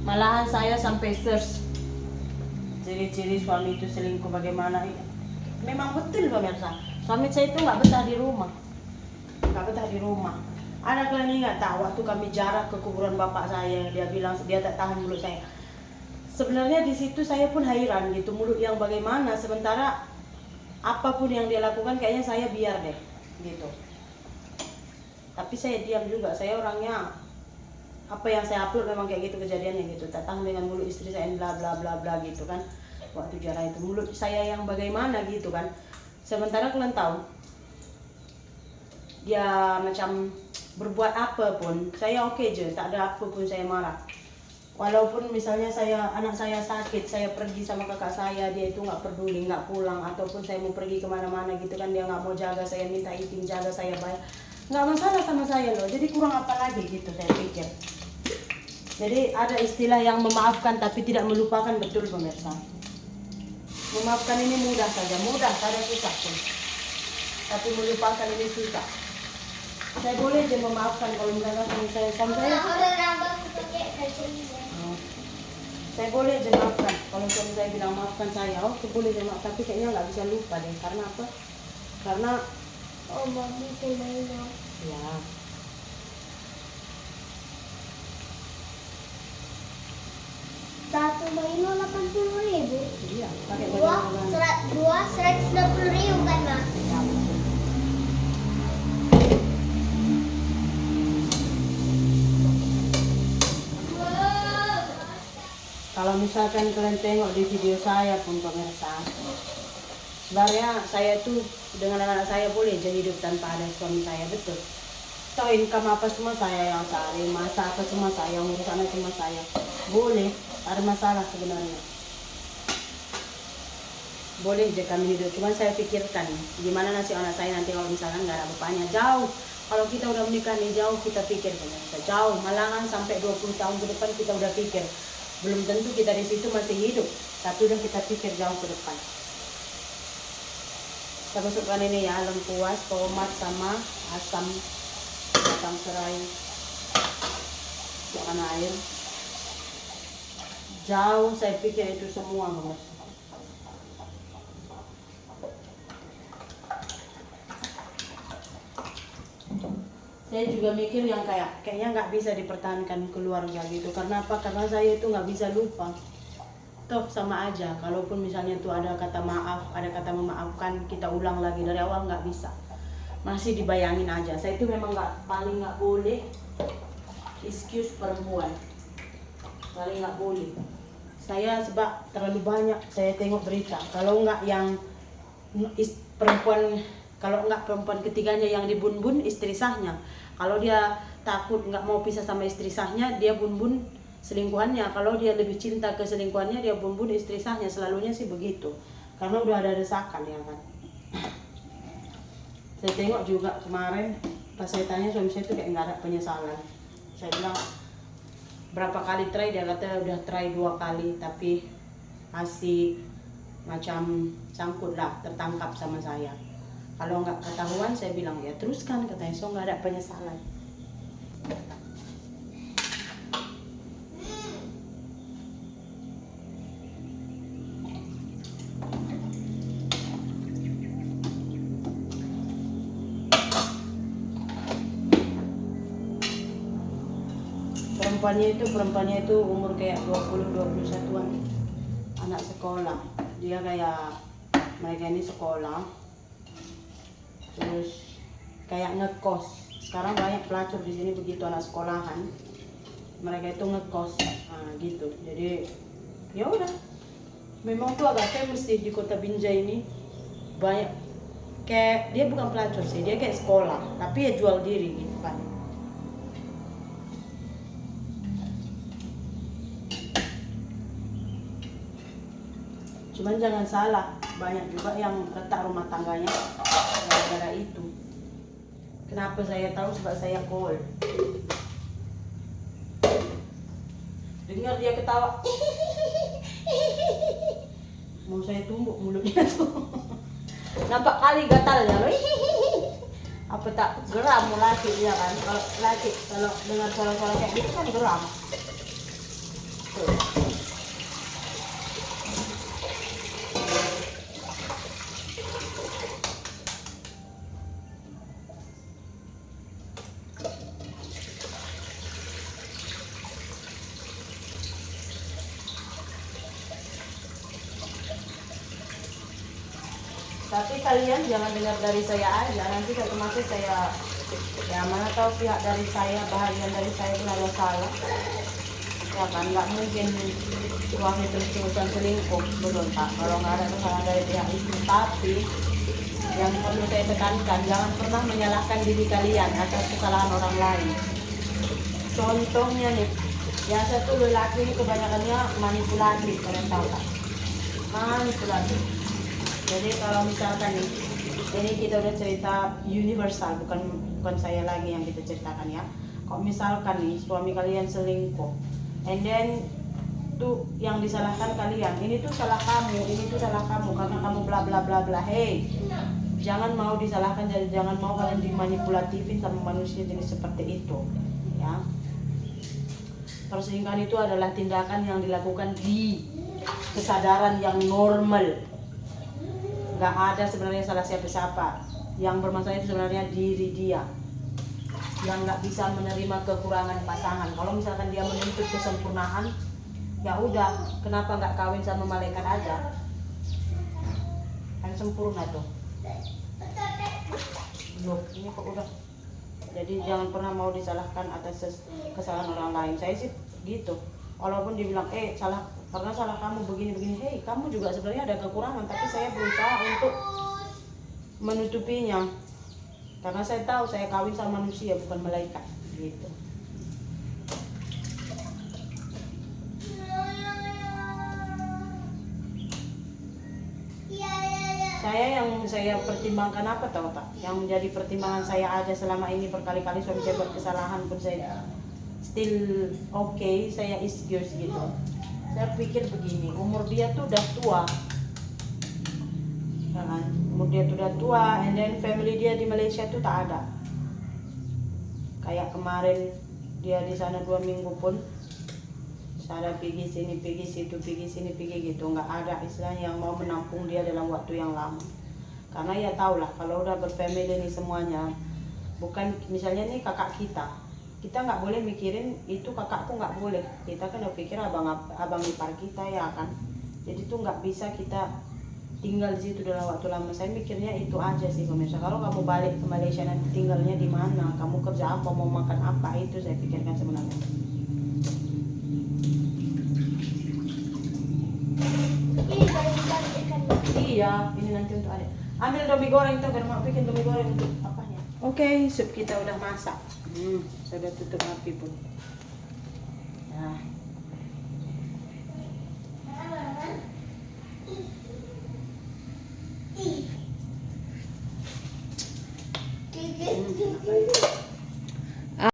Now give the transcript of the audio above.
Malahan saya sampai search ciri-ciri suami itu selingkuh bagaimana. Memang betul pemirsa, suami saya itu nggak betah di rumah. Nggak betah di rumah. Ada kalian nggak tahu waktu kami jarak ke kuburan bapak saya, dia bilang dia tak tahan mulut saya. Sebenarnya di situ saya pun heran gitu, mulut yang bagaimana, sementara apapun yang dia lakukan kayaknya saya biar deh gitu. Tapi saya diam juga, saya orangnya apa yang saya upload memang kayak gitu kejadiannya gitu, tak tahan dengan mulut istri saya bla bla bla bla gitu kan. Waktu jarak itu mulut saya yang bagaimana gitu kan. Sementara kalian tahu dia macam berbuat apa pun saya oke aja, tak ada apa pun saya marah. Walaupun misalnya anak saya sakit, saya pergi sama kakak saya, dia itu nggak peduli, nggak pulang, ataupun saya mau pergi kemana-mana gitu kan, dia nggak mau jaga saya, minta izin jaga saya, bayar, nggak masalah sama saya loh. Jadi kurang apa lagi gitu saya pikir. Jadi ada istilah yang memaafkan tapi tidak melupakan, betul pemirsa. Memaafkan ini mudah saja, susah pun. Tapi melupakan ini susah. Saya boleh aja memaafkan kalau misalnya sama saya. Saya boleh aja maafkan kalau suami saya bilang maafkan saya, oh saya boleh aja maafkan, tapi kayaknya nggak bisa lupa deh. Karena apa? Karena mami kemana? ya Satu Maino 80.000. iya pakai Dua baju 190.000 kan mas? ya. Kalau misalkan kalian tengok di video saya pun pemirsa, sebenarnya saya tuh dengan anak saya boleh jadi hidup tanpa ada suami saya, betul. Tahu income apa semua saya yang cari, masa apa semua saya, ngurus anak semua saya, boleh, tak ada masalah sebenarnya. Boleh aja kami hidup, cuman saya pikirkan gimana nasib anak saya nanti kalau misalkan nggak ada bapaknya, jauh. Kalau kita udah menikah nih jauh, kita pikir pemirsa, jauh, malahan sampai 20 tahun ke depan kita udah pikir. Belum tentu kita di situ masih hidup, tapi udah kita pikir jauh ke depan. Kita masukkan ini ya, lengkuas, tomat sama asam, batang serai, masukkan air. Jauh saya pikir itu semua banget. Saya juga mikir yang kayaknya nggak bisa dipertahankan keluarga gitu. Karena apa? Karena saya itu nggak bisa lupa. Toh sama aja. Kalaupun misalnya tuh ada kata maaf, ada kata memaafkan, kita ulang lagi dari awal nggak bisa. Masih dibayangin aja. Saya itu memang paling nggak boleh excuse perempuan. Paling nggak boleh. Saya sebab terlalu banyak saya tengok berita. Kalau nggak yang perempuan. Kalau enggak perempuan ketiganya yang dibun-bun istri sahnya. Kalau dia takut nggak mau pisah sama istri sahnya, dia bun-bun selingkuhannya. Kalau dia lebih cinta ke selingkuhannya, dia bun-bun istri sahnya. Selalunya sih begitu. Karena udah ada desakan ya kan. Saya tengok juga kemarin pas saya tanya suami saya itu kayak nggak ada penyesalan. Saya bilang berapa kali try, dia kata udah try 2 kali tapi masih macam sangkut lah, tertangkap sama saya. Kalau nggak ketahuan, saya bilang ya teruskan, katanya, so nggak ada penyesalan. Perempuannya itu umur kayak 20-21an, anak sekolah. Dia kayak mereka ini sekolah. Terus kayak ngekos. Sekarang banyak pelacur di sini begitu, anak sekolahan. Mereka itu ngekos, nah, gitu. Jadi ya udah. Memang tuh agak famous sih di kota Binjai ini. Banyak kayak dia bukan pelacur sih, dia kayak sekolah, tapi ya jual diri gitu kan. Cuman jangan salah, banyak juga yang retak rumah tangganya gara-gara itu. Kenapa saya tahu? Sebab saya call. Dengar dia ketawa. Mau saya tumbuk mulutnya tuh. Nampak kali gatalnya loh. Apa tak geram laki dia kan? Kalau laki kalau dengar suara-suara kayak gitu kan geram. gitu. Tapi kalian jangan dengar dari saya aja, nanti satu masa saya, ya mana tahu pihak dari saya, bahagian dari saya pun ada salah. Ya kan, nggak mungkin suami terus-terusan selingkuh, betul Pak, kalau nggak ada kesalahan dari pihak itu. Tapi yang perlu saya tekankan, jangan pernah menyalahkan diri kalian atas kesalahan orang lain. Contohnya nih, biasa tuh lelaki ini kebanyakannya manipulatif, kalian tahu tak? Manipulatif. Jadi kalau misalkan nih, ini kita udah cerita universal, bukan saya lagi yang kita ceritakan ya. Kalau misalkan nih suami kalian selingkuh, and then tuh yang disalahkan kalian, ini tuh salah kamu, ini tuh salah kamu karena kamu bla bla bla bla. Hey, jangan mau disalahkan, jangan mau kalian dimanipulatifin sama manusia jenis seperti itu, ya. Perselingkuhan itu adalah tindakan yang dilakukan di kesadaran yang normal. Nggak ada sebenarnya salah siapa-siapa. Yang bermasalah itu sebenarnya diri dia yang nggak bisa menerima kekurangan pasangan. Kalau misalkan dia menuntut kesempurnaan, ya udah, kenapa nggak kawin sama malaikat aja? Kan sempurna tuh. Loh, ini kok udah. Jadi jangan pernah mau disalahkan atas kesalahan orang lain. Saya sih gitu. Walaupun dibilang salah karena salah kamu begini-begini, hey, kamu juga sebenarnya ada kekurangan, tapi saya berusaha untuk menutupinya. Karena saya tahu saya kawin sama manusia bukan malaikat, gitu. Saya pertimbangkan apa tahu tak? Yang menjadi pertimbangan saya aja selama ini berkali-kali suami saya buat kesalahan pun saya still okay, saya excuse gitu. Saya pikir begini, umur dia tuh udah tua, ya kan? Umur dia tuh udah tua, and then family dia di Malaysia tuh tak ada. Kayak kemarin dia di sana 2 minggu pun, sana pergi sini, pergi situ, pergi sini, pergi gitu, nggak ada istilahnya yang mau menampung dia dalam waktu yang lama. Karena ya tau lah, kalau udah berfamily nih semuanya, bukan misalnya nih kakak kita nggak boleh mikirin itu kakakku, nggak boleh. Kita kan udah pikir abang ipar kita, ya kan. Jadi tuh nggak bisa kita tinggal di situ dalam waktu lama. Saya mikirnya itu aja sih pemirsa. Kalau kamu balik ke Malaysia nanti tinggalnya di mana, kamu kerja apa, mau makan apa, itu saya pikirkan sebenarnya. Iya, ini nanti untuk adik. Ambil domi goreng tuh, biar mak bikin domi goreng untuk apanya. Oke, sup kita udah masak. Saya udah tutup api pun. Nah. Apa itu?